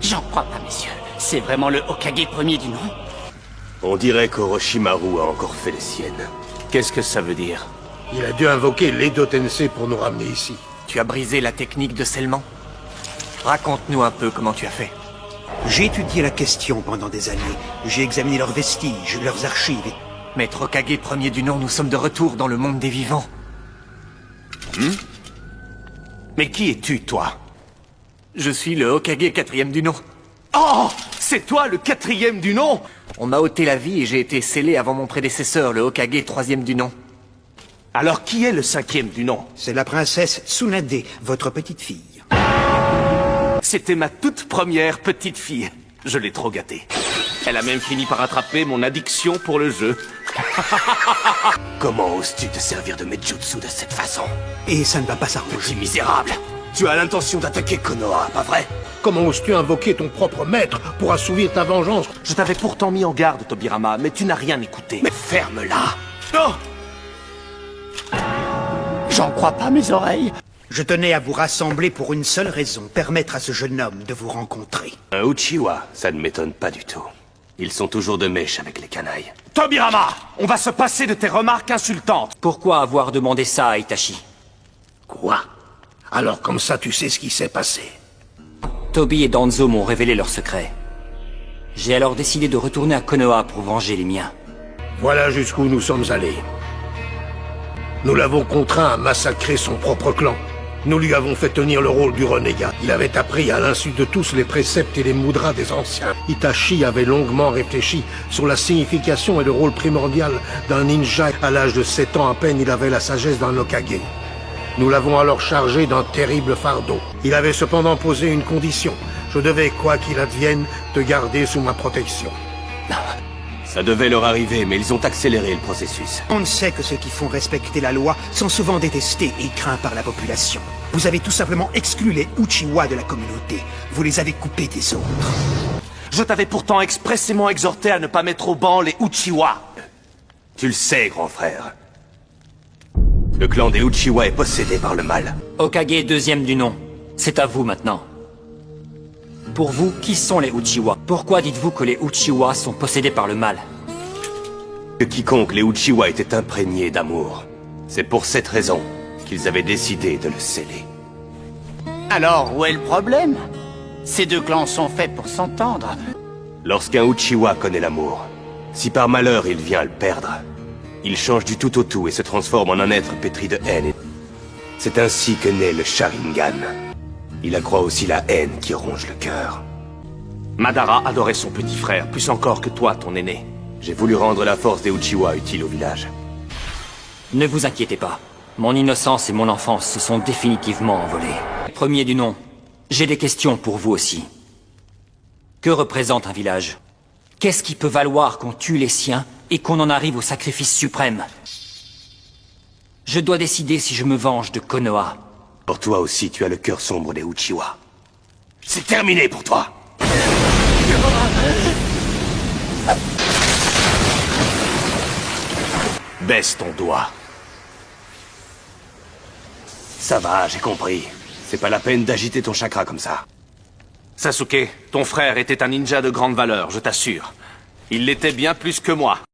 J'en crois pas, messieurs. C'est vraiment le Hokage premier du nom? On dirait qu'Orochimaru a encore fait les siennes. Qu'est-ce que ça veut dire? Il a dû invoquer l'Edo Tensei pour nous ramener ici. Tu as brisé la technique de scellement? Raconte-nous un peu comment tu as fait. J'ai étudié la question pendant des années. J'ai examiné leurs vestiges, leurs archives. Maître Hokage premier du nom, nous sommes de retour dans le monde des vivants. Mais qui es-tu, toi? Je suis le Hokage quatrième du nom. Oh! C'est toi le quatrième du nom! On m'a ôté la vie et j'ai été scellé avant mon prédécesseur, le Hokage troisième du nom. Alors qui est le cinquième du nom? C'est la princesse Tsunade, votre petite fille. C'était ma toute première petite fille. Je l'ai trop gâtée. Elle a même fini par attraper mon addiction pour le jeu. Comment oses-tu te servir de mes jutsu de cette façon? Et ça ne va pas s'arranger. Petit misérable! Tu as l'intention d'attaquer Konoha, pas vrai? Comment oses-tu invoquer ton propre maître pour assouvir ta vengeance? Je t'avais pourtant mis en garde, Tobirama, mais tu n'as rien écouté. Mais ferme-la! Oh! J'en crois pas mes oreilles. Je tenais à vous rassembler pour une seule raison, permettre à ce jeune homme de vous rencontrer. Un Uchiwa, ça ne m'étonne pas du tout. Ils sont toujours de mèche avec les canailles. Tobirama! On va se passer de tes remarques insultantes. Pourquoi avoir demandé ça à Itachi? Quoi? Alors comme ça tu sais ce qui s'est passé. Tobi et Danzo m'ont révélé leur secret. J'ai alors décidé de retourner à Konoha pour venger les miens. Voilà jusqu'où nous sommes allés. Nous l'avons contraint à massacrer son propre clan. Nous lui avons fait tenir le rôle du renégat. Il avait appris à l'insu de tous les préceptes et les mudras des anciens. Itachi avait longuement réfléchi sur la signification et le rôle primordial d'un ninja. À l'âge de 7 ans à peine, il avait la sagesse d'un Hokage. Nous l'avons alors chargé d'un terrible fardeau. Il avait cependant posé une condition. Je devais, quoi qu'il advienne, te garder sous ma protection. Ça devait leur arriver, mais ils ont accéléré le processus. On ne sait que ceux qui font respecter la loi sont souvent détestés et craints par la population. Vous avez tout simplement exclu les Uchiwa de la communauté. Vous les avez coupés des autres. Je t'avais pourtant expressément exhorté à ne pas mettre au banc les Uchiwa. Tu le sais, grand frère. Le clan des Uchiwa est possédé par le mal. Hokage deuxième du nom. C'est à vous maintenant. Pour vous, qui sont les Uchiwa? Pourquoi dites-vous que les Uchiwa sont possédés par le mal? Que quiconque les Uchiwa était imprégné d'amour. C'est pour cette raison qu'ils avaient décidé de le sceller. Alors, où est le problème? Ces deux clans sont faits pour s'entendre. Lorsqu'un Uchiwa connaît l'amour, si par malheur il vient à le perdre, il change du tout au tout et se transforme en un être pétri de haine. C'est ainsi que naît le Sharingan. Il accroît aussi la haine qui ronge le cœur. Madara adorait son petit frère, plus encore que toi, ton aîné. J'ai voulu rendre la force des Uchiwa utile au village. Ne vous inquiétez pas. Mon innocence et mon enfance se sont définitivement envolées. Premier du nom, j'ai des questions pour vous aussi. Que représente un village? Qu'est-ce qui peut valoir qu'on tue les siens et qu'on en arrive au sacrifice suprême? Je dois décider si je me venge de Konoha. Pour toi aussi, tu as le cœur sombre des Uchiwa. C'est terminé pour toi! Baisse ton doigt. Ça va, j'ai compris. C'est pas la peine d'agiter ton chakra comme ça. Sasuke, ton frère était un ninja de grande valeur, je t'assure. Il l'était bien plus que moi.